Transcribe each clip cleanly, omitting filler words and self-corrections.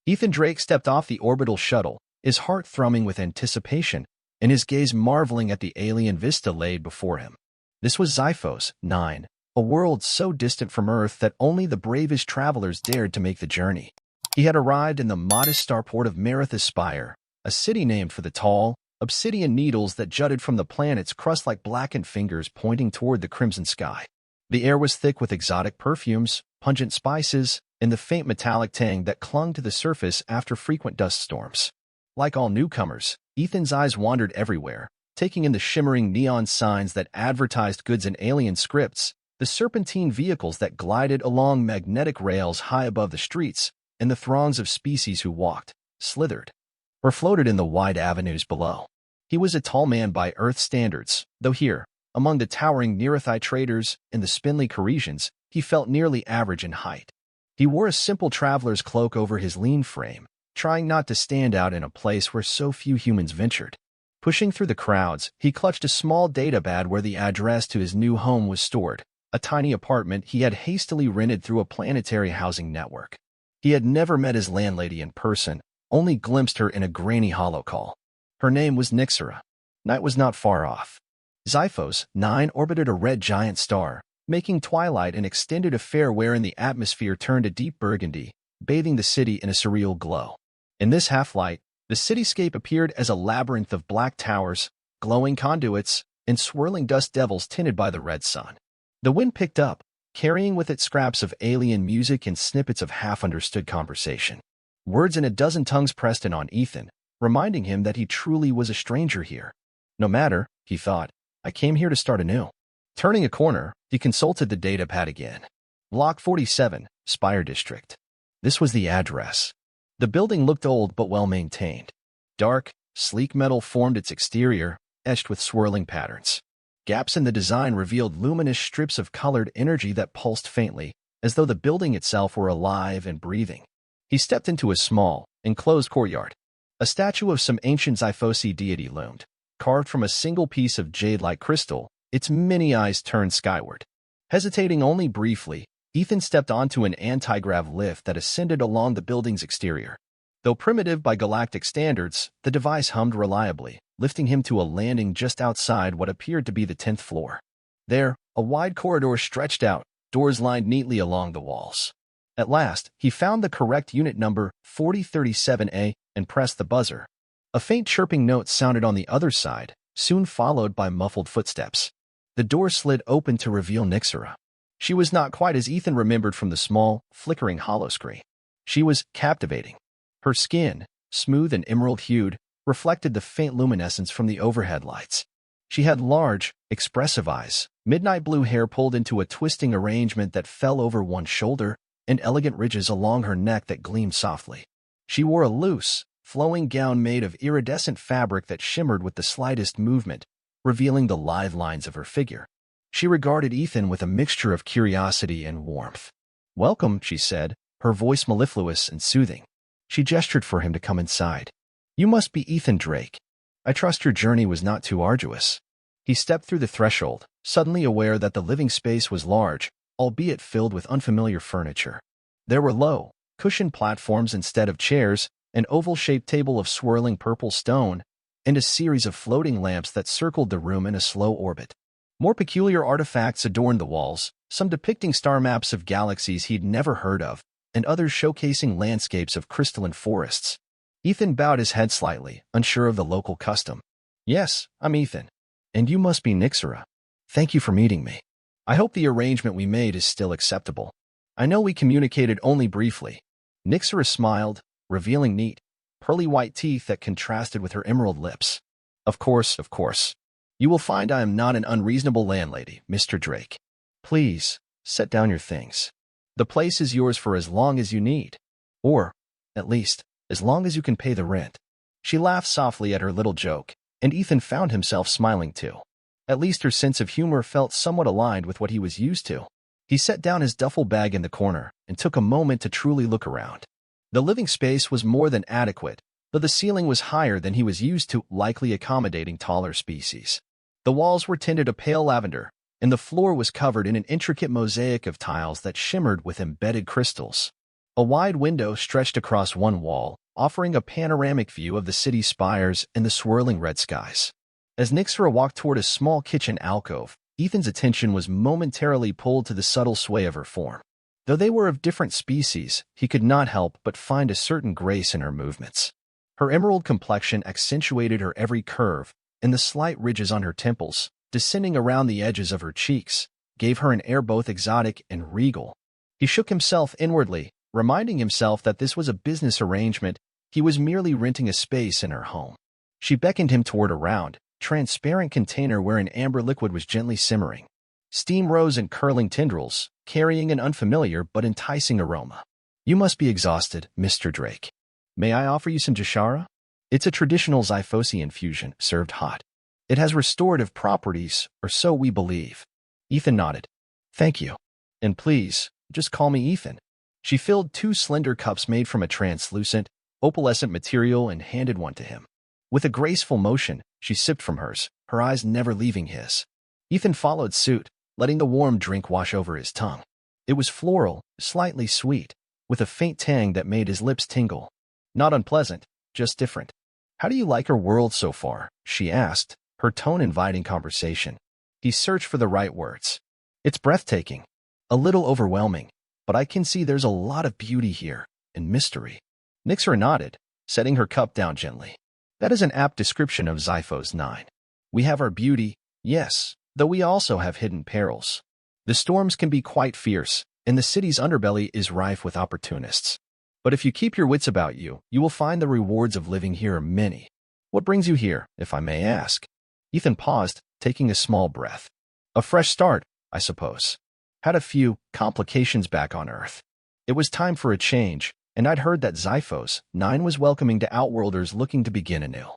Ethan Drake stepped off the orbital shuttle, his heart thrumming with anticipation, and his gaze marveling at the alien vista laid before him. This was HFY 9, a world so distant from Earth that only the bravest travelers dared to make the journey. He had arrived in the modest starport of Marathis Spire, a city named for the tall, obsidian needles that jutted from the planet's crust like blackened fingers pointing toward the crimson sky. The air was thick with exotic perfumes, pungent spices, and the faint metallic tang that clung to the surface after frequent dust storms. Like all newcomers, Ethan's eyes wandered everywhere, taking in the shimmering neon signs that advertised goods in alien scripts, the serpentine vehicles that glided along magnetic rails high above the streets, and the throngs of species who walked, slithered, or floated in the wide avenues below. He was a tall man by Earth standards, though here, among the towering Nerethi traders and the spindly Coresians, he felt nearly average in height. He wore a simple traveler's cloak over his lean frame, trying not to stand out in a place where so few humans ventured. Pushing through the crowds, he clutched a small datapad where the address to his new home was stored, a tiny apartment he had hastily rented through a planetary housing network. He had never met his landlady in person, only glimpsed her in a grainy holocall. Her name was Nyxara. Night was not far off. HFY 9 orbited a red giant star, making twilight an extended affair wherein the atmosphere turned a deep burgundy, bathing the city in a surreal glow. In this half-light, the cityscape appeared as a labyrinth of black towers, glowing conduits, and swirling dust devils tinted by the red sun. The wind picked up, carrying with it scraps of alien music and snippets of half-understood conversation. Words in a dozen tongues pressed in on Ethan, reminding him that he truly was a stranger here. No matter, he thought, I came here to start anew. Turning a corner, he consulted the datapad again. Block 47, Spire District. This was the address. The building looked old but well-maintained. Dark, sleek metal formed its exterior, etched with swirling patterns. Gaps in the design revealed luminous strips of colored energy that pulsed faintly, as though the building itself were alive and breathing. He stepped into a small, enclosed courtyard. A statue of some ancient Zyphosi deity loomed, carved from a single piece of jade-like crystal, its many eyes turned skyward. Hesitating only briefly, Ethan stepped onto an anti-grav lift that ascended along the building's exterior. Though primitive by galactic standards, the device hummed reliably, lifting him to a landing just outside what appeared to be the 10th floor. There, a wide corridor stretched out, doors lined neatly along the walls. At last, he found the correct unit number, 4037A, and pressed the buzzer. A faint chirping note sounded on the other side, soon followed by muffled footsteps. The door slid open to reveal Nyxara. She was not quite as Ethan remembered from the small, flickering holoscreen. She was captivating. Her skin, smooth and emerald-hued, reflected the faint luminescence from the overhead lights. She had large, expressive eyes, midnight blue hair pulled into a twisting arrangement that fell over one shoulder, and elegant ridges along her neck that gleamed softly. She wore a loose, flowing gown made of iridescent fabric that shimmered with the slightest movement, revealing the lithe lines of her figure. She regarded Ethan with a mixture of curiosity and warmth. "Welcome," she said, her voice mellifluous and soothing. She gestured for him to come inside. "You must be Ethan Drake. I trust your journey was not too arduous." He stepped through the threshold, suddenly aware that the living space was large, albeit filled with unfamiliar furniture. There were low, cushioned platforms instead of chairs, an oval-shaped table of swirling purple stone, and a series of floating lamps that circled the room in a slow orbit. More peculiar artifacts adorned the walls, some depicting star maps of galaxies he'd never heard of, and others showcasing landscapes of crystalline forests. Ethan bowed his head slightly, unsure of the local custom. "Yes, I'm Ethan. And you must be Nyxara. Thank you for meeting me. I hope the arrangement we made is still acceptable. I know we communicated only briefly." Nyxara smiled, revealing neat, pearly white teeth that contrasted with her emerald lips. Of course. You will find I am not an unreasonable landlady, Mr. Drake. Please, set down your things. The place is yours for as long as you need. Or, at least, as long as you can pay the rent." She laughed softly at her little joke, and Ethan found himself smiling too. At least her sense of humor felt somewhat aligned with what he was used to. He set down his duffel bag in the corner and took a moment to truly look around. The living space was more than adequate, though the ceiling was higher than he was used to, likely accommodating taller species. The walls were tinted a pale lavender, and the floor was covered in an intricate mosaic of tiles that shimmered with embedded crystals. A wide window stretched across one wall, offering a panoramic view of the city's spires and the swirling red skies. As Nyxara walked toward a small kitchen alcove, Ethan's attention was momentarily pulled to the subtle sway of her form. Though they were of different species, he could not help but find a certain grace in her movements. Her emerald complexion accentuated her every curve, and the slight ridges on her temples, descending around the edges of her cheeks, gave her an air both exotic and regal. He shook himself inwardly, reminding himself that this was a business arrangement. He was merely renting a space in her home. She beckoned him toward a round, transparent container where an amber liquid was gently simmering. Steam rose in curling tendrils, carrying an unfamiliar but enticing aroma. "You must be exhausted, Mr. Drake. May I offer you some Nyxara? It's a traditional Xiphos infusion, served hot. It has restorative properties, or so we believe." Ethan nodded. "Thank you. And please, just call me Ethan." She filled 2 slender cups made from a translucent, opalescent material and handed one to him. With a graceful motion, she sipped from hers, her eyes never leaving his. Ethan followed suit, letting the warm drink wash over his tongue. It was floral, slightly sweet, with a faint tang that made his lips tingle. Not unpleasant, just different. "How do you like our world so far?" she asked, her tone inviting conversation. He searched for the right words. "It's breathtaking. A little overwhelming, but I can see there's a lot of beauty here, and mystery." Nyxara nodded, setting her cup down gently. "That is an apt description of Xiphos 9. We have our beauty, yes, though we also have hidden perils. The storms can be quite fierce, and the city's underbelly is rife with opportunists. But if you keep your wits about you, you will find the rewards of living here are many. What brings you here, if I may ask?" Ethan paused, taking a small breath. "A fresh start, I suppose. Had a few complications back on Earth. It was time for a change, and I'd heard that Xiphos 9 was welcoming to Outworlders looking to begin anew."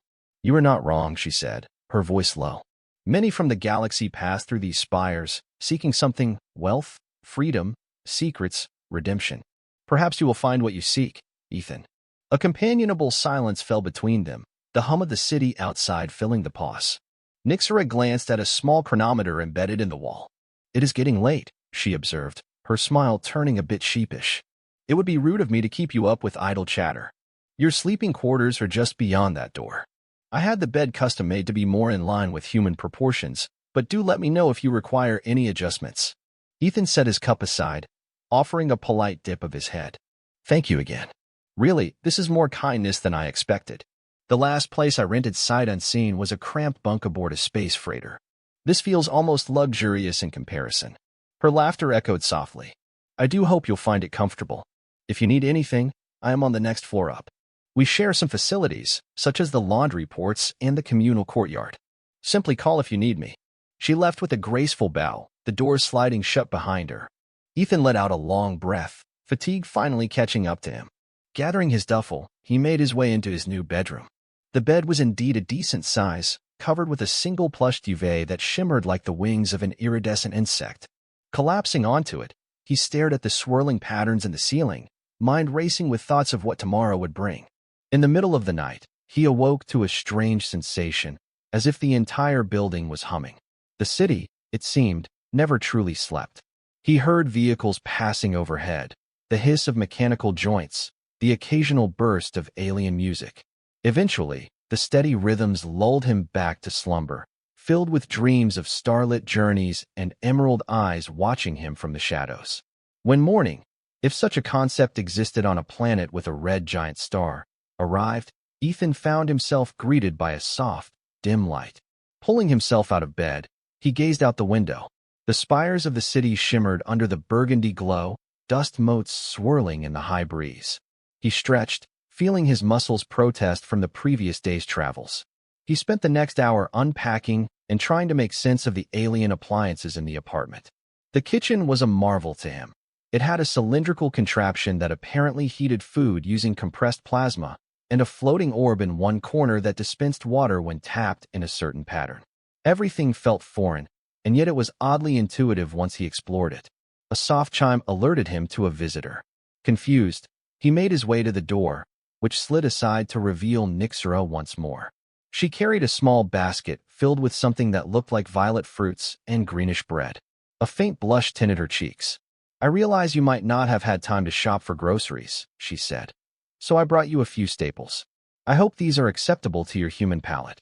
"You are not wrong," she said, her voice low. "Many from the galaxy pass through these spires, seeking something: wealth, freedom, secrets, redemption. Perhaps you will find what you seek, Ethan." A companionable silence fell between them, the hum of the city outside filling the pause. Nyxara glanced at a small chronometer embedded in the wall. "It is getting late," she observed, her smile turning a bit sheepish. "It would be rude of me to keep you up with idle chatter. Your sleeping quarters are just beyond that door. I had the bed custom made to be more in line with human proportions, but do let me know if you require any adjustments." Ethan set his cup aside, offering a polite dip of his head. "Thank you again. Really, this is more kindness than I expected. The last place I rented sight unseen was a cramped bunk aboard a space freighter. This feels almost luxurious in comparison." Her laughter echoed softly. "I do hope you'll find it comfortable. If you need anything, I am on the next floor up. We share some facilities, such as the laundry ports and the communal courtyard. Simply call if you need me." She left with a graceful bow, the door sliding shut behind her. Ethan let out a long breath, fatigue finally catching up to him. Gathering his duffel, he made his way into his new bedroom. The bed was indeed a decent size, covered with a single plush duvet that shimmered like the wings of an iridescent insect. Collapsing onto it, he stared at the swirling patterns in the ceiling, mind racing with thoughts of what tomorrow would bring. In the middle of the night, he awoke to a strange sensation, as if the entire building was humming. The city, it seemed, never truly slept. He heard vehicles passing overhead, the hiss of mechanical joints, the occasional burst of alien music. Eventually, the steady rhythms lulled him back to slumber, filled with dreams of starlit journeys and emerald eyes watching him from the shadows. When morning, if such a concept existed on a planet with a red giant star, arrived, Ethan found himself greeted by a soft, dim light. Pulling himself out of bed, he gazed out the window. The spires of the city shimmered under the burgundy glow, dust motes swirling in the high breeze. He stretched, feeling his muscles protest from the previous day's travels. He spent the next hour unpacking and trying to make sense of the alien appliances in the apartment. The kitchen was a marvel to him. It had a cylindrical contraption that apparently heated food using compressed plasma, and a floating orb in one corner that dispensed water when tapped in a certain pattern. Everything felt foreign, and yet it was oddly intuitive once he explored it. A soft chime alerted him to a visitor. Confused, he made his way to the door, which slid aside to reveal Nyxara once more. She carried a small basket filled with something that looked like violet fruits and greenish bread. A faint blush tinted her cheeks. I realize you might not have had time to shop for groceries, she said. So I brought you a few staples. I hope these are acceptable to your human palate.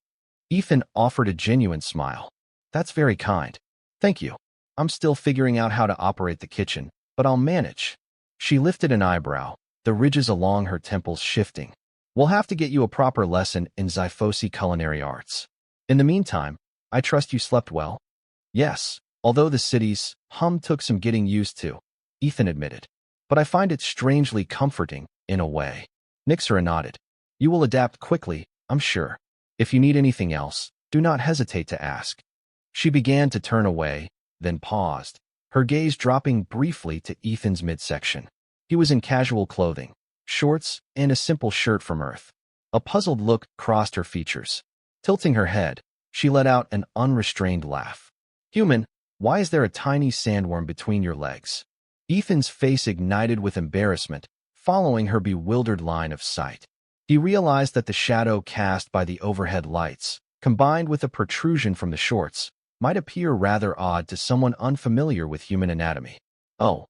Ethan offered a genuine smile. That's very kind. Thank you. I'm still figuring out how to operate the kitchen, but I'll manage. She lifted an eyebrow, the ridges along her temples shifting. We'll have to get you a proper lesson in SciFi culinary arts. In the meantime, I trust you slept well? Yes, although the city's hum took some getting used to, Ethan admitted. But I find it strangely comforting, in a way. Nyxara nodded. You will adapt quickly, I'm sure. If you need anything else, do not hesitate to ask. She began to turn away, then paused, her gaze dropping briefly to Ethan's midsection. He was in casual clothing, shorts, and a simple shirt from Earth. A puzzled look crossed her features. Tilting her head, she let out an unrestrained laugh. Human, why is there a tiny sandworm between your legs? Ethan's face ignited with embarrassment, following her bewildered line of sight. He realized that the shadow cast by the overhead lights, combined with a protrusion from the shorts, might appear rather odd to someone unfamiliar with human anatomy. Oh,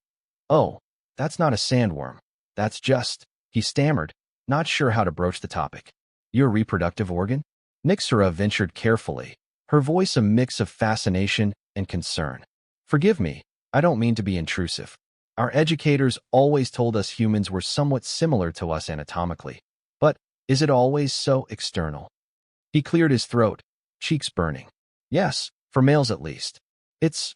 that's not a sandworm. That's just, he stammered, not sure how to broach the topic. Your reproductive organ? Nyxara ventured carefully, her voice a mix of fascination and concern. Forgive me, I don't mean to be intrusive. Our educators always told us humans were somewhat similar to us anatomically. But is it always so external? He cleared his throat, cheeks burning. Yes, for males at least. It's,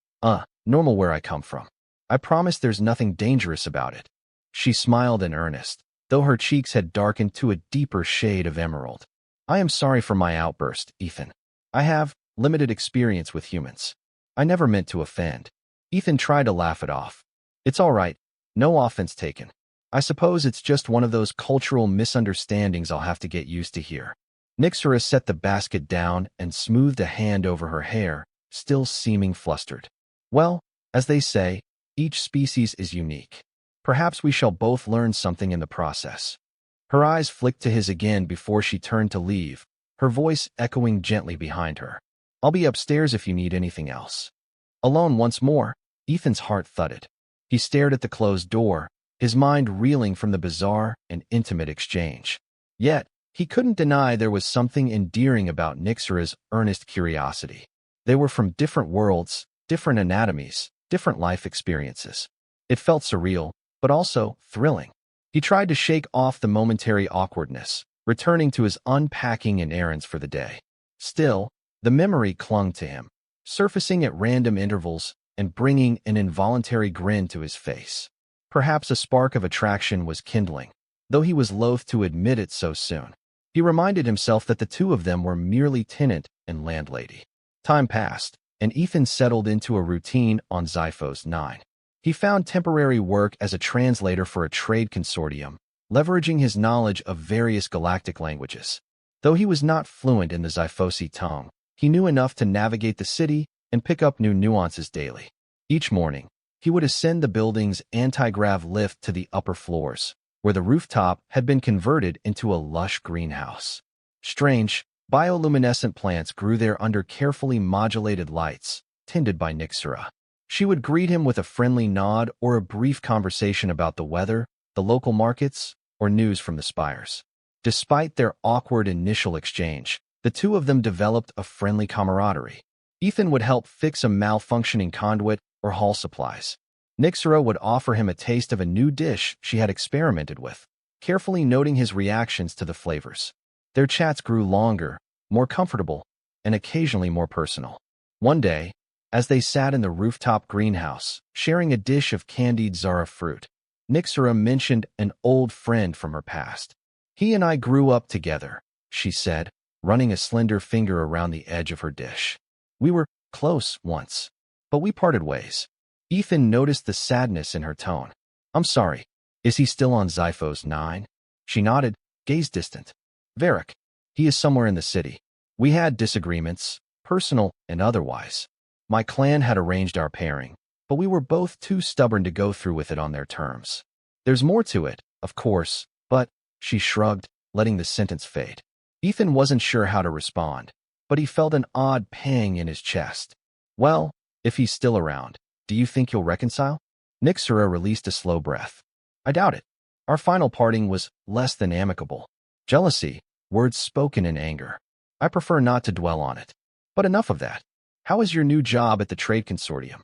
normal where I come from. I promise there's nothing dangerous about it. She smiled in earnest, though her cheeks had darkened to a deeper shade of emerald. I am sorry for my outburst, Ethan. I have limited experience with humans. I never meant to offend. Ethan tried to laugh it off. It's all right. No offense taken. I suppose it's just one of those cultural misunderstandings I'll have to get used to here. Nyxara set the basket down and smoothed a hand over her hair, still seeming flustered. Well, as they say, each species is unique. Perhaps we shall both learn something in the process. Her eyes flicked to his again before she turned to leave, her voice echoing gently behind her. I'll be upstairs if you need anything else. Alone once more, Ethan's heart thudded. He stared at the closed door, his mind reeling from the bizarre and intimate exchange. Yet, he couldn't deny there was something endearing about Nyxara's earnest curiosity. They were from different worlds, different anatomies, different life experiences. It felt surreal, but also thrilling. He tried to shake off the momentary awkwardness, returning to his unpacking and errands for the day. Still, the memory clung to him, surfacing at random intervals and bringing an involuntary grin to his face. Perhaps a spark of attraction was kindling, though he was loath to admit it so soon. He reminded himself that the two of them were merely tenant and landlady. Time passed, and Ethan settled into a routine on SciFi 9. He found temporary work as a translator for a trade consortium, leveraging his knowledge of various galactic languages. Though he was not fluent in the SciFi tongue, he knew enough to navigate the city and pick up new nuances daily. Each morning, he would ascend the building's anti-grav lift to the upper floors, where the rooftop had been converted into a lush greenhouse. Strange, bioluminescent plants grew there under carefully modulated lights, tended by Nyxara. She would greet him with a friendly nod or a brief conversation about the weather, the local markets, or news from the spires. Despite their awkward initial exchange, the two of them developed a friendly camaraderie. Ethan would help fix a malfunctioning conduit or haul supplies. Nyxara would offer him a taste of a new dish she had experimented with, carefully noting his reactions to the flavors. Their chats grew longer, more comfortable, and occasionally more personal. One day, as they sat in the rooftop greenhouse, sharing a dish of candied Zara fruit, Nyxara mentioned an old friend from her past. He and I grew up together, she said, running a slender finger around the edge of her dish. We were close once, but we parted ways. Ethan noticed the sadness in her tone. I'm sorry. Is he still on SciFi 9? She nodded, gaze distant. Varak. He is somewhere in the city. We had disagreements, personal and otherwise. My clan had arranged our pairing, but we were both too stubborn to go through with it on their terms. There's more to it, of course, but, she shrugged, letting the sentence fade. Ethan wasn't sure how to respond, but he felt an odd pang in his chest. Well, if he's still around, do you think you'll reconcile? Nyxara released a slow breath. I doubt it. Our final parting was less than amicable. Jealousy, words spoken in anger. I prefer not to dwell on it. But enough of that. How is your new job at the Trade Consortium?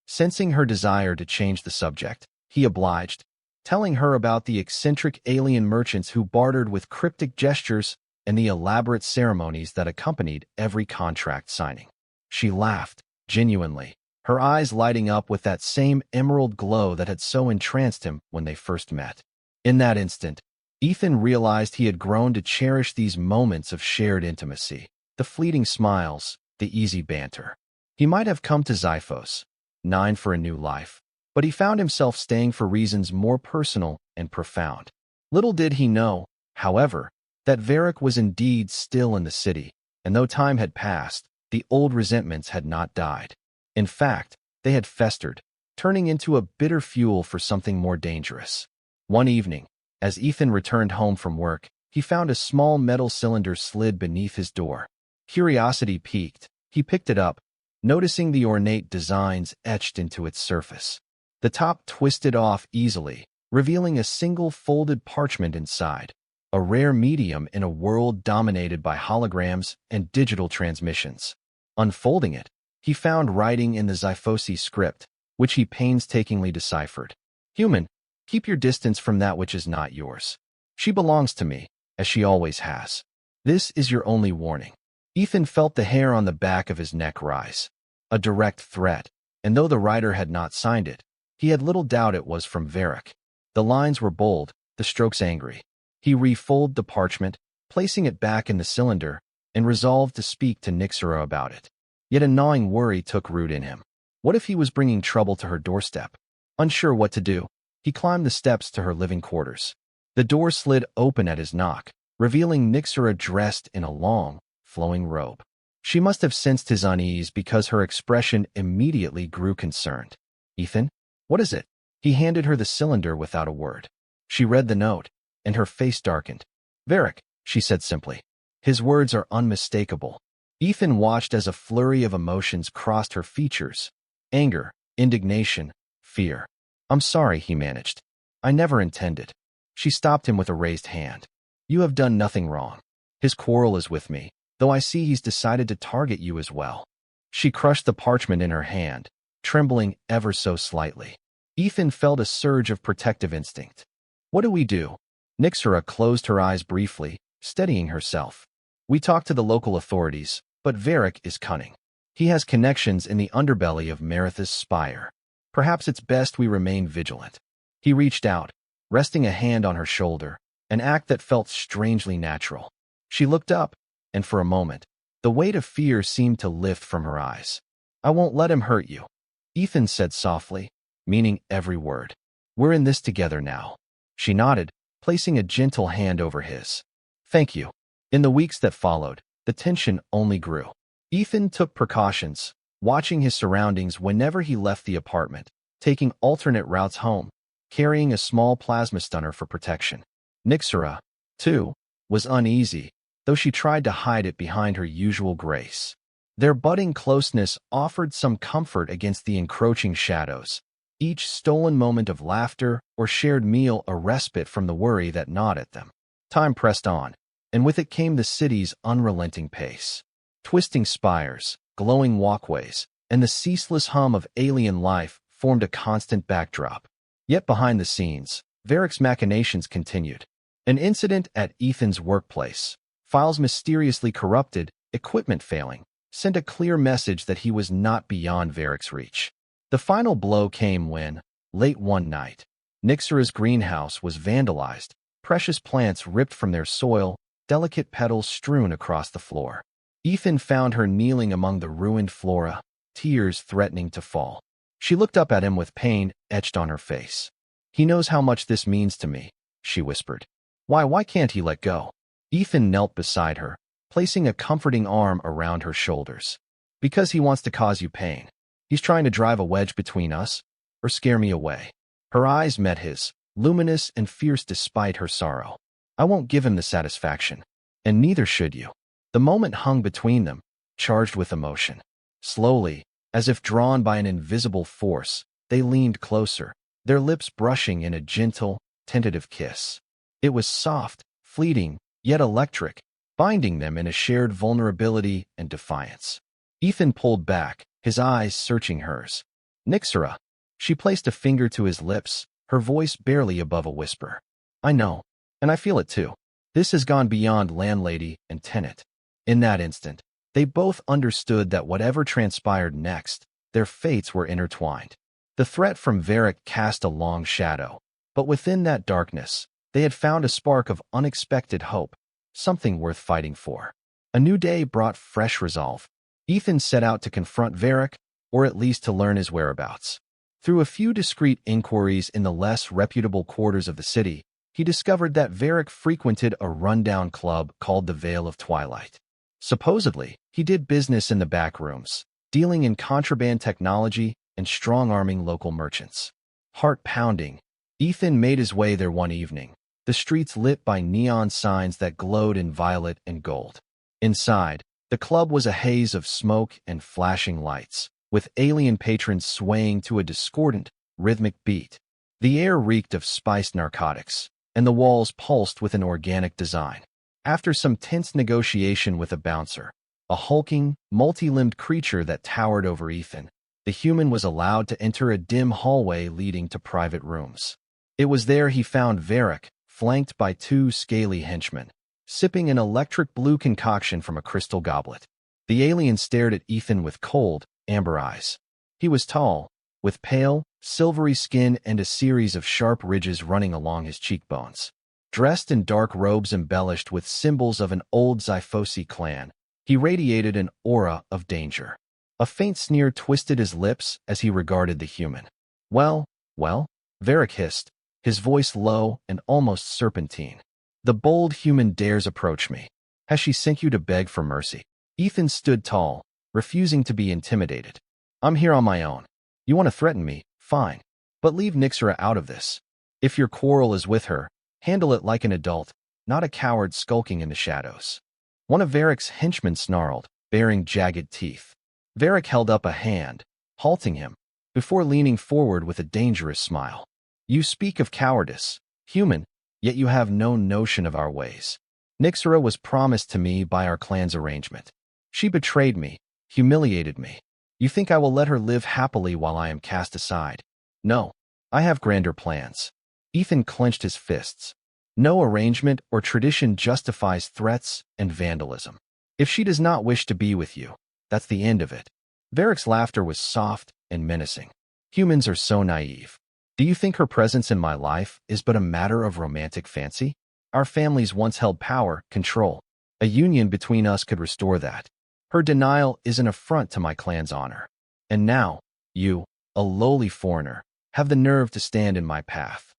Sensing her desire to change the subject, he obliged, telling her about the eccentric alien merchants who bartered with cryptic gestures and the elaborate ceremonies that accompanied every contract signing. She laughed, genuinely, her eyes lighting up with that same emerald glow that had so entranced him when they first met. In that instant, Ethan realized he had grown to cherish these moments of shared intimacy, the fleeting smiles, the easy banter. He might have come to HFY 9 for a new life, but he found himself staying for reasons more personal and profound. Little did he know, however, that Varak was indeed still in the city, and though time had passed, the old resentments had not died. In fact, they had festered, turning into a bitter fuel for something more dangerous. One evening, as Ethan returned home from work, he found a small metal cylinder slid beneath his door. Curiosity piqued, he picked it up, noticing the ornate designs etched into its surface. The top twisted off easily, revealing a single folded parchment inside, a rare medium in a world dominated by holograms and digital transmissions. Unfolding it, he found writing in the HFY script, which he painstakingly deciphered. Human, keep your distance from that which is not yours. She belongs to me, as she always has. This is your only warning. Ethan felt the hair on the back of his neck rise. A direct threat, and though the writer had not signed it, he had little doubt it was from Varak. The lines were bold, the strokes angry. He refolded the parchment, placing it back in the cylinder, and resolved to speak to Nyxara about it. Yet a gnawing worry took root in him. What if he was bringing trouble to her doorstep? Unsure what to do, he climbed the steps to her living quarters. The door slid open at his knock, revealing Nyxara dressed in a long, flowing robe. She must have sensed his unease because her expression immediately grew concerned. Ethan? What is it? He handed her the cylinder without a word. She read the note, and her face darkened. Varak, she said simply. His words are unmistakable. Ethan watched as a flurry of emotions crossed her features. Anger, indignation, fear. I'm sorry, he managed. I never intended. She stopped him with a raised hand. You have done nothing wrong. His quarrel is with me, though I see he's decided to target you as well. She crushed the parchment in her hand, trembling ever so slightly. Ethan felt a surge of protective instinct. What do we do? Nyxara closed her eyes briefly, steadying herself. We talked to the local authorities, but Varak is cunning. He has connections in the underbelly of Marith's spire. Perhaps it's best we remain vigilant. He reached out, resting a hand on her shoulder, an act that felt strangely natural. She looked up, and for a moment, the weight of fear seemed to lift from her eyes. I won't let him hurt you, Ethan said softly, meaning every word. We're in this together now. She nodded, placing a gentle hand over his. Thank you. In the weeks that followed, the tension only grew. Ethan took precautions, watching his surroundings whenever he left the apartment, taking alternate routes home, carrying a small plasma stunner for protection. Nyxara, too, was uneasy, though she tried to hide it behind her usual grace. Their budding closeness offered some comfort against the encroaching shadows, each stolen moment of laughter or shared meal a respite from the worry that gnawed at them. Time pressed on, and with it came the city's unrelenting pace. Twisting spires, glowing walkways, and the ceaseless hum of alien life formed a constant backdrop. Yet behind the scenes, Varak's machinations continued. An incident at Ethan's workplace, files mysteriously corrupted, equipment failing, sent a clear message that he was not beyond Varak's reach. The final blow came when, late one night, Nyxara's greenhouse was vandalized, precious plants ripped from their soil, delicate petals strewn across the floor. Ethan found her kneeling among the ruined flora, tears threatening to fall. She looked up at him with pain etched on her face. He knows how much this means to me, she whispered. Why can't he let go? Ethan knelt beside her, placing a comforting arm around her shoulders. Because he wants to cause you pain. He's trying to drive a wedge between us, or scare me away. Her eyes met his, luminous and fierce despite her sorrow. I won't give him the satisfaction, and neither should you. The moment hung between them, charged with emotion. Slowly, as if drawn by an invisible force, they leaned closer, their lips brushing in a gentle, tentative kiss. It was soft, fleeting, yet electric, binding them in a shared vulnerability and defiance. Ethan pulled back, his eyes searching hers. Nyxara. She placed a finger to his lips, her voice barely above a whisper. I know, and I feel it too. This has gone beyond landlady and tenant. In that instant, they both understood that whatever transpired next, their fates were intertwined. The threat from Varak cast a long shadow, but within that darkness, they had found a spark of unexpected hope, something worth fighting for. A new day brought fresh resolve. Ethan set out to confront Varak, or at least to learn his whereabouts. Through a few discreet inquiries in the less reputable quarters of the city, he discovered that Varak frequented a rundown club called the Veil of Twilight. Supposedly, he did business in the back rooms, dealing in contraband technology and strong-arming local merchants. Heart-pounding, Ethan made his way there one evening, the streets lit by neon signs that glowed in violet and gold. Inside, the club was a haze of smoke and flashing lights, with alien patrons swaying to a discordant, rhythmic beat. The air reeked of spiced narcotics, and the walls pulsed with an organic design. After some tense negotiation with a bouncer, a hulking, multi-limbed creature that towered over Ethan, the human was allowed to enter a dim hallway leading to private rooms. It was there he found Varak, flanked by two scaly henchmen, sipping an electric blue concoction from a crystal goblet. The alien stared at Ethan with cold, amber eyes. He was tall, with pale, silvery skin and a series of sharp ridges running along his cheekbones. Dressed in dark robes embellished with symbols of an old Xifosi clan, he radiated an aura of danger. A faint sneer twisted his lips as he regarded the human. Well, Varak hissed, his voice low and almost serpentine. The bold human dares approach me. Has she sent you to beg for mercy? Ethan stood tall, refusing to be intimidated. I'm here on my own. You want to threaten me? Fine. But leave Nyxara out of this. If your quarrel is with her, handle it like an adult, not a coward skulking in the shadows. One of Varak's henchmen snarled, baring jagged teeth. Varak held up a hand, halting him, before leaning forward with a dangerous smile. You speak of cowardice, human, yet you have no notion of our ways. Nyxara was promised to me by our clan's arrangement. She betrayed me, humiliated me. You think I will let her live happily while I am cast aside? No, I have grander plans. Ethan clenched his fists. No arrangement or tradition justifies threats and vandalism. If she does not wish to be with you, that's the end of it. Varak's laughter was soft and menacing. Humans are so naive. Do you think her presence in my life is but a matter of romantic fancy? Our families once held power, control. A union between us could restore that. Her denial is an affront to my clan's honor. And now, you, a lowly foreigner, have the nerve to stand in my path.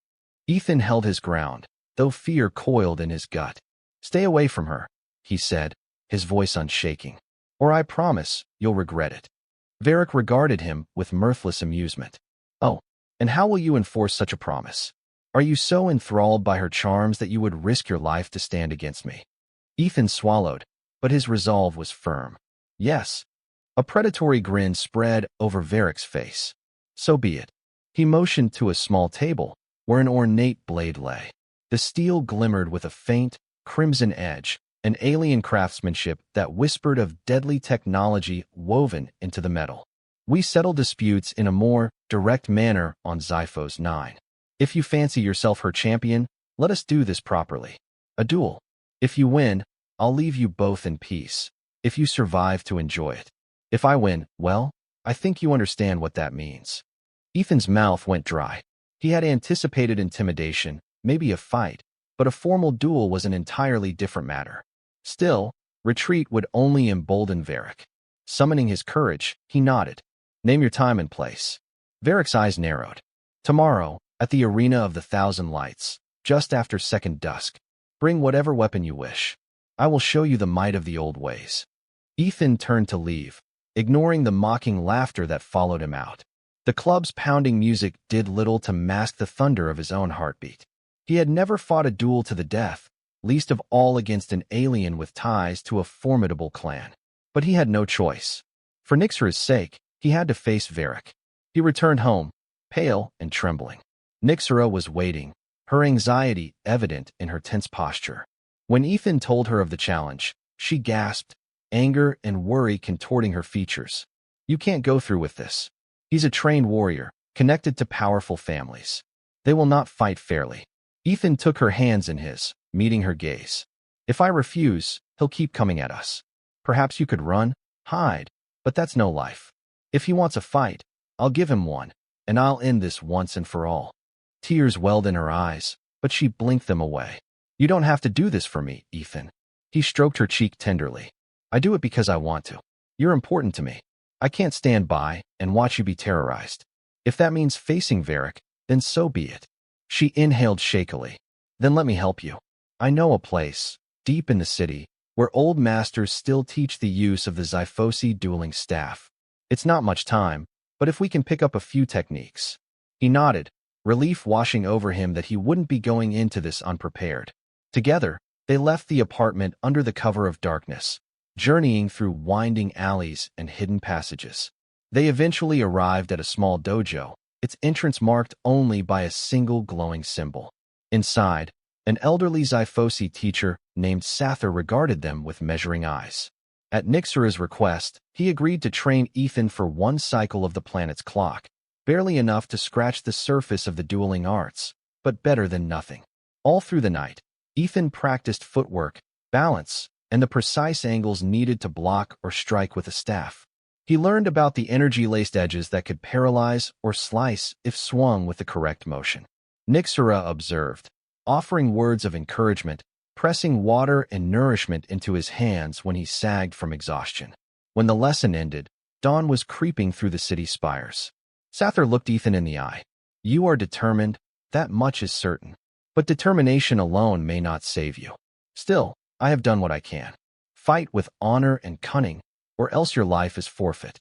Ethan held his ground, though fear coiled in his gut. Stay away from her, he said, his voice unshaking. Or I promise you'll regret it. Varak regarded him with mirthless amusement. Oh, and how will you enforce such a promise? Are you so enthralled by her charms that you would risk your life to stand against me? Ethan swallowed, but his resolve was firm. Yes. A predatory grin spread over Varak's face. So be it. He motioned to a small table, where an ornate blade lay. The steel glimmered with a faint, crimson edge, an alien craftsmanship that whispered of deadly technology woven into the metal. We settle disputes in a more direct manner on Xiphos 9. If you fancy yourself her champion, let us do this properly. A duel. If you win, I'll leave you both in peace. If you survive to enjoy it. If I win, well, I think you understand what that means. Ethan's mouth went dry. He had anticipated intimidation, maybe a fight, but a formal duel was an entirely different matter. Still, retreat would only embolden Varak. Summoning his courage, he nodded. Name your time and place. Varak's eyes narrowed. Tomorrow, at the Arena of the Thousand Lights, just after second dusk. Bring whatever weapon you wish. I will show you the might of the old ways. Ethan turned to leave, ignoring the mocking laughter that followed him out. The club's pounding music did little to mask the thunder of his own heartbeat. He had never fought a duel to the death, least of all against an alien with ties to a formidable clan. But he had no choice. For Nyxara's sake, he had to face Varak. He returned home, pale and trembling. Nyxara was waiting, her anxiety evident in her tense posture. When Ethan told her of the challenge, she gasped, anger and worry contorting her features. You can't go through with this. He's a trained warrior, connected to powerful families. They will not fight fairly. Ethan took her hands in his, meeting her gaze. If I refuse, he'll keep coming at us. Perhaps you could run, hide, but that's no life. If he wants a fight, I'll give him one, and I'll end this once and for all. Tears welled in her eyes, but she blinked them away. You don't have to do this for me, Ethan. He stroked her cheek tenderly. I do it because I want to. You're important to me. I can't stand by and watch you be terrorized. If that means facing Varak, then so be it. She inhaled shakily. Then let me help you. I know a place, deep in the city, where old masters still teach the use of the Zyphosi dueling staff. It's not much time, but if we can pick up a few techniques. He nodded, relief washing over him that he wouldn't be going into this unprepared. Together, they left the apartment under the cover of darkness, journeying through winding alleys and hidden passages. They eventually arrived at a small dojo, its entrance marked only by a single glowing symbol. Inside, an elderly Zyphosi teacher named Sather regarded them with measuring eyes. At Nyxara's request, he agreed to train Ethan for one cycle of the planet's clock, barely enough to scratch the surface of the dueling arts, but better than nothing. All through the night, Ethan practiced footwork, balance, and the precise angles needed to block or strike with a staff. He learned about the energy-laced edges that could paralyze or slice if swung with the correct motion. Nyxara observed, offering words of encouragement, pressing water and nourishment into his hands when he sagged from exhaustion. When the lesson ended, dawn was creeping through the city spires. Sather looked Ethan in the eye. You are determined, that much is certain. But determination alone may not save you. Still, I have done what I can. Fight with honor and cunning, or else your life is forfeit.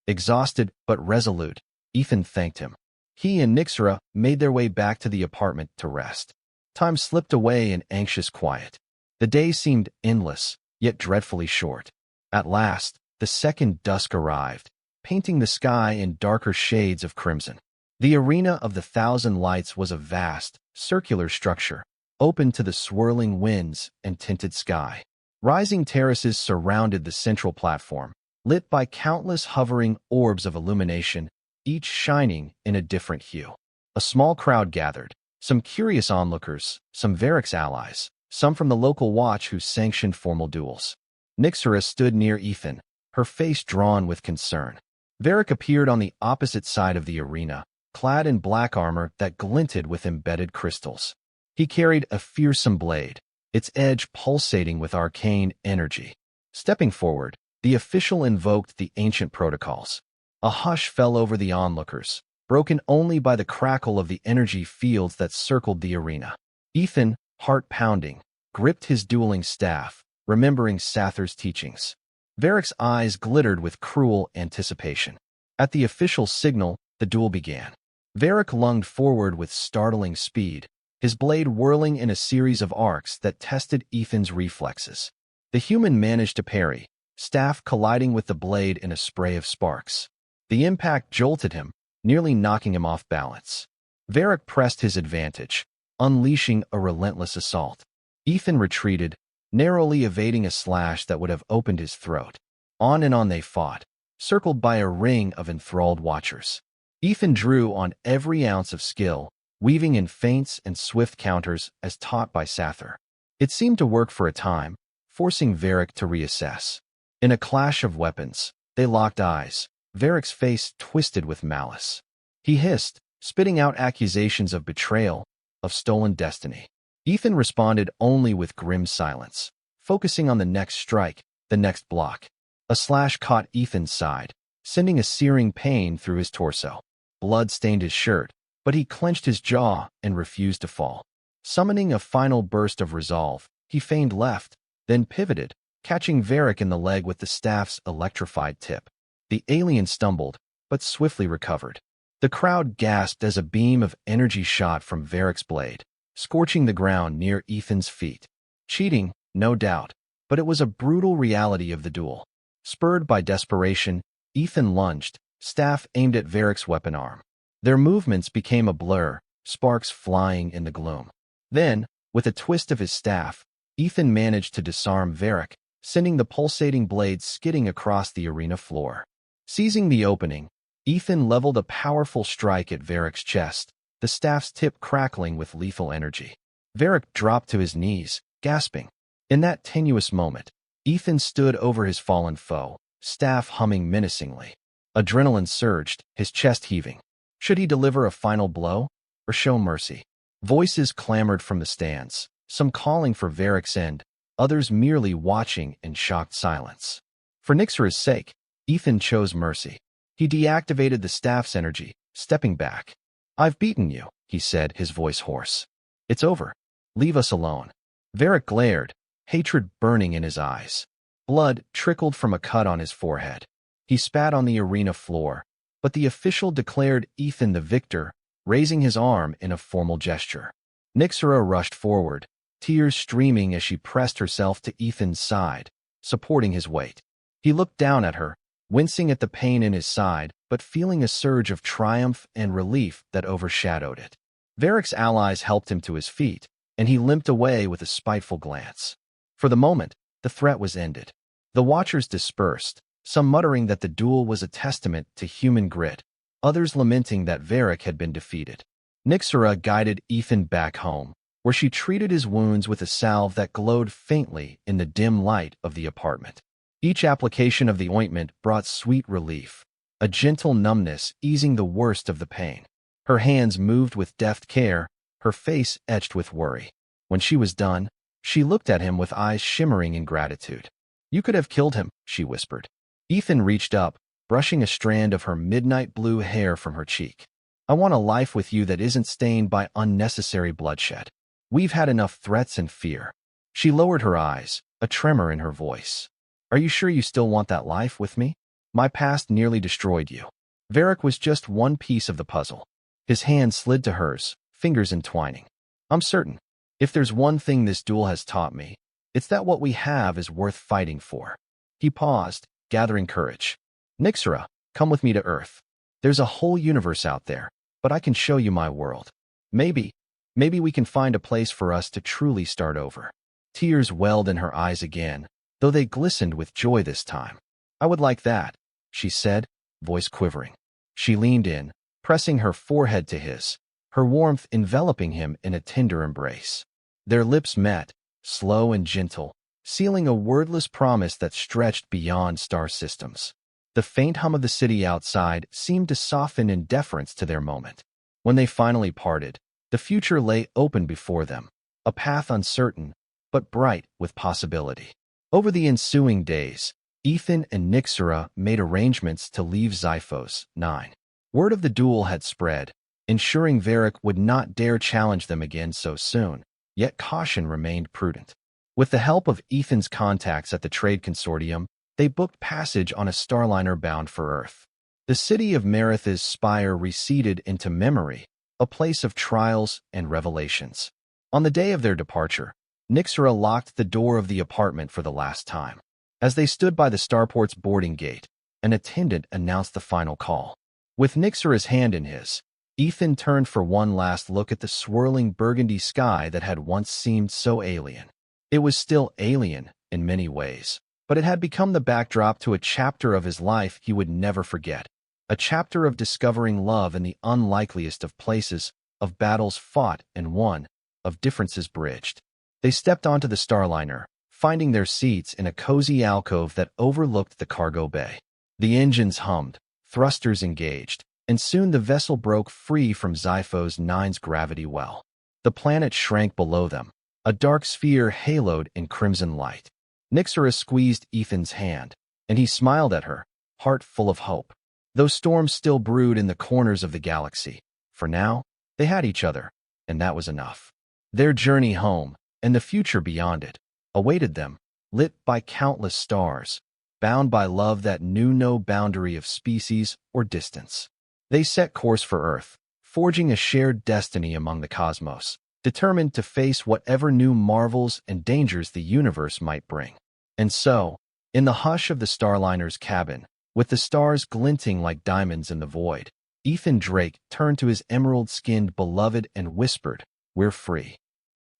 Exhausted but resolute, Ethan thanked him. He and Nyxara made their way back to the apartment to rest. Time slipped away in anxious quiet. The day seemed endless, yet dreadfully short. At last, the second dusk arrived, painting the sky in darker shades of crimson. The arena of the thousand lights was a vast, circular structure, open to the swirling winds and tinted sky. Rising terraces surrounded the central platform, lit by countless hovering orbs of illumination, each shining in a different hue. A small crowd gathered, some curious onlookers, some Varak's allies, some from the local watch who sanctioned formal duels. Nyxara stood near Ethan, her face drawn with concern. Varak appeared on the opposite side of the arena, clad in black armor that glinted with embedded crystals. He carried a fearsome blade, its edge pulsating with arcane energy. Stepping forward, the official invoked the ancient protocols. A hush fell over the onlookers, broken only by the crackle of the energy fields that circled the arena. Ethan, heart pounding, gripped his dueling staff, remembering Sather's teachings. Varak's eyes glittered with cruel anticipation. At the official signal, the duel began. Varak lunged forward with startling speed, his blade whirling in a series of arcs that tested Ethan's reflexes. The human managed to parry, staff colliding with the blade in a spray of sparks. The impact jolted him, nearly knocking him off balance. Varak pressed his advantage, unleashing a relentless assault. Ethan retreated, narrowly evading a slash that would have opened his throat. On and on they fought, circled by a ring of enthralled watchers. Ethan drew on every ounce of skill, weaving in feints and swift counters as taught by Sather. It seemed to work for a time, forcing Varak to reassess. In a clash of weapons, they locked eyes, Varak's face twisted with malice. He hissed, spitting out accusations of betrayal, of stolen destiny. Ethan responded only with grim silence, focusing on the next strike, the next block. A slash caught Ethan's side, sending a searing pain through his torso. Blood stained his shirt, but he clenched his jaw and refused to fall. Summoning a final burst of resolve, he feigned left, then pivoted, catching Varak in the leg with the staff's electrified tip. The alien stumbled, but swiftly recovered. The crowd gasped as a beam of energy shot from Varak's blade, scorching the ground near Ethan's feet. Cheating, no doubt, but it was a brutal reality of the duel. Spurred by desperation, Ethan lunged, staff aimed at Varak's weapon arm. Their movements became a blur, sparks flying in the gloom. Then, with a twist of his staff, Ethan managed to disarm Varak, sending the pulsating blade skidding across the arena floor. Seizing the opening, Ethan leveled a powerful strike at Varak's chest, the staff's tip crackling with lethal energy. Varak dropped to his knees, gasping. In that tenuous moment, Ethan stood over his fallen foe, staff humming menacingly. Adrenaline surged, his chest heaving. Should he deliver a final blow, or show mercy? Voices clamored from the stands, some calling for Varak's end, others merely watching in shocked silence. For Nyxara's sake, Ethan chose mercy. He deactivated the staff's energy, stepping back. "I've beaten you," he said, his voice hoarse. "It's over. Leave us alone." Varak glared, hatred burning in his eyes. Blood trickled from a cut on his forehead. He spat on the arena floor, but the official declared Ethan the victor, raising his arm in a formal gesture. Nyxara rushed forward, tears streaming as she pressed herself to Ethan's side, supporting his weight. He looked down at her, wincing at the pain in his side, but feeling a surge of triumph and relief that overshadowed it. Varak's allies helped him to his feet, and he limped away with a spiteful glance. For the moment, the threat was ended. The watchers dispersed, some muttering that the duel was a testament to human grit, others lamenting that Varak had been defeated. Nyxara guided Ethan back home, where she treated his wounds with a salve that glowed faintly in the dim light of the apartment. Each application of the ointment brought sweet relief, a gentle numbness easing the worst of the pain. Her hands moved with deft care, her face etched with worry. When she was done, she looked at him with eyes shimmering in gratitude. "You could have killed him," she whispered. Ethan reached up, brushing a strand of her midnight blue hair from her cheek. "I want a life with you that isn't stained by unnecessary bloodshed. We've had enough threats and fear." She lowered her eyes, a tremor in her voice. "Are you sure you still want that life with me? My past nearly destroyed you." Varak was just one piece of the puzzle. His hand slid to hers, fingers entwining. "I'm certain. If there's one thing this duel has taught me, it's that what we have is worth fighting for." He paused, gathering courage. "Nyxara, come with me to Earth. There's a whole universe out there, but I can show you my world. Maybe we can find a place for us to truly start over." Tears welled in her eyes again, though they glistened with joy this time. "I would like that," she said, voice quivering. She leaned in, pressing her forehead to his, her warmth enveloping him in a tender embrace. Their lips met, slow and gentle, sealing a wordless promise that stretched beyond star systems. The faint hum of the city outside seemed to soften in deference to their moment. When they finally parted, the future lay open before them, a path uncertain, but bright with possibility. Over the ensuing days, Ethan and Nyxara made arrangements to leave Xiphos 9. Word of the duel had spread, ensuring Varak would not dare challenge them again so soon, yet caution remained prudent. With the help of Ethan's contacts at the Trade Consortium, they booked passage on a starliner bound for Earth. The city of Marith's spire receded into memory, a place of trials and revelations. On the day of their departure, Nyxara locked the door of the apartment for the last time. As they stood by the starport's boarding gate, an attendant announced the final call. With Nyxara's hand in his, Ethan turned for one last look at the swirling burgundy sky that had once seemed so alien. It was still alien in many ways, but it had become the backdrop to a chapter of his life he would never forget. A chapter of discovering love in the unlikeliest of places, of battles fought and won, of differences bridged. They stepped onto the starliner, finding their seats in a cozy alcove that overlooked the cargo bay. The engines hummed, thrusters engaged, and soon the vessel broke free from Xiphos 9's gravity well. The planet shrank below them, a dark sphere haloed in crimson light. Nyxara squeezed Ethan's hand, and he smiled at her, heart full of hope. Though storms still brewed in the corners of the galaxy, for now, they had each other, and that was enough. Their journey home, and the future beyond it, awaited them, lit by countless stars, bound by love that knew no boundary of species or distance. They set course for Earth, forging a shared destiny among the cosmos, determined to face whatever new marvels and dangers the universe might bring. And so, in the hush of the starliner's cabin, with the stars glinting like diamonds in the void, Ethan Drake turned to his emerald-skinned beloved and whispered, "We're free."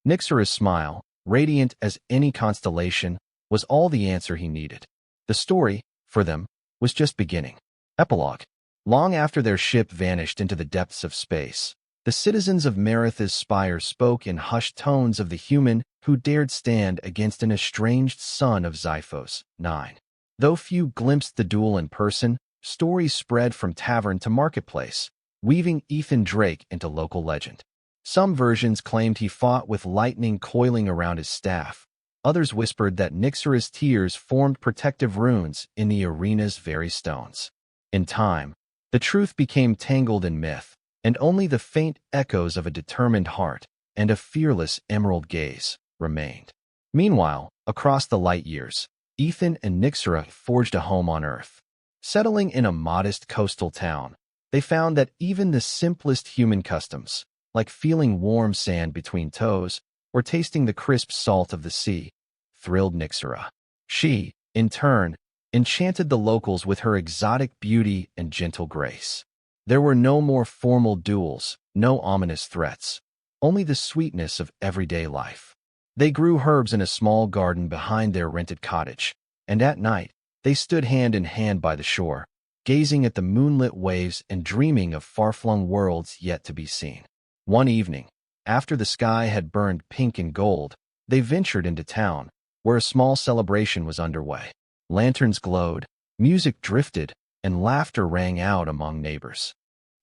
Nyxara's smile, radiant as any constellation, was all the answer he needed. The story, for them, was just beginning. Epilogue. Long after their ship vanished into the depths of space, the citizens of Maratha's spire spoke in hushed tones of the human who dared stand against an estranged son of Xiphos. 9. Though few glimpsed the duel in person, stories spread from tavern to marketplace, weaving Ethan Drake into local legend. Some versions claimed he fought with lightning coiling around his staff. Others whispered that Nyxara's tears formed protective runes in the arena's very stones. In time, the truth became tangled in myth, and only the faint echoes of a determined heart and a fearless emerald gaze remained. Meanwhile, across the light years, Ethan and Nyxara forged a home on Earth. Settling in a modest coastal town, they found that even the simplest human customs, like feeling warm sand between toes or tasting the crisp salt of the sea, thrilled Nyxara. She, in turn, enchanted the locals with her exotic beauty and gentle grace. There were no more formal duels, no ominous threats, only the sweetness of everyday life. They grew herbs in a small garden behind their rented cottage, and at night, they stood hand in hand by the shore, gazing at the moonlit waves and dreaming of far-flung worlds yet to be seen. One evening, after the sky had burned pink and gold, they ventured into town, where a small celebration was underway. Lanterns glowed, music drifted, and laughter rang out among neighbors.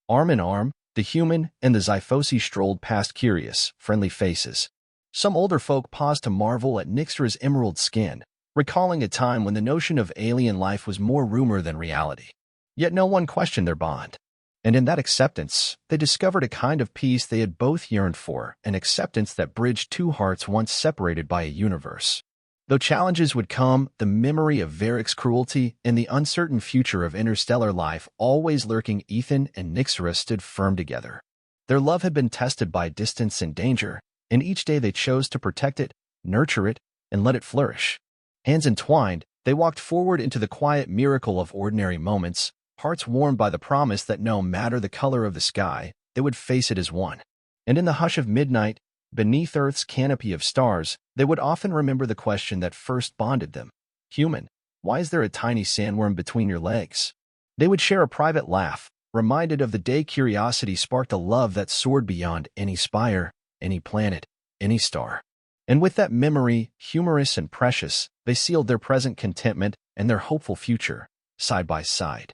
Arm in arm, the human and the Xiphosi strolled past curious, friendly faces. Some older folk paused to marvel at Nyxara's emerald skin, recalling a time when the notion of alien life was more rumor than reality. Yet no one questioned their bond. And in that acceptance, they discovered a kind of peace they had both yearned for, an acceptance that bridged two hearts once separated by a universe. Though challenges would come, the memory of Varak's cruelty and the uncertain future of interstellar life always lurking, Ethan and Nyxara stood firm together. Their love had been tested by distance and danger, and each day they chose to protect it, nurture it, and let it flourish. Hands entwined, they walked forward into the quiet miracle of ordinary moments, hearts warmed by the promise that no matter the color of the sky, they would face it as one. And in the hush of midnight, beneath Earth's canopy of stars, they would often remember the question that first bonded them. "Human, why is there a tiny sandworm between your legs?" They would share a private laugh, reminded of the day curiosity sparked a love that soared beyond any spire, any planet, any star. And with that memory, humorous and precious, they sealed their present contentment and their hopeful future, side by side.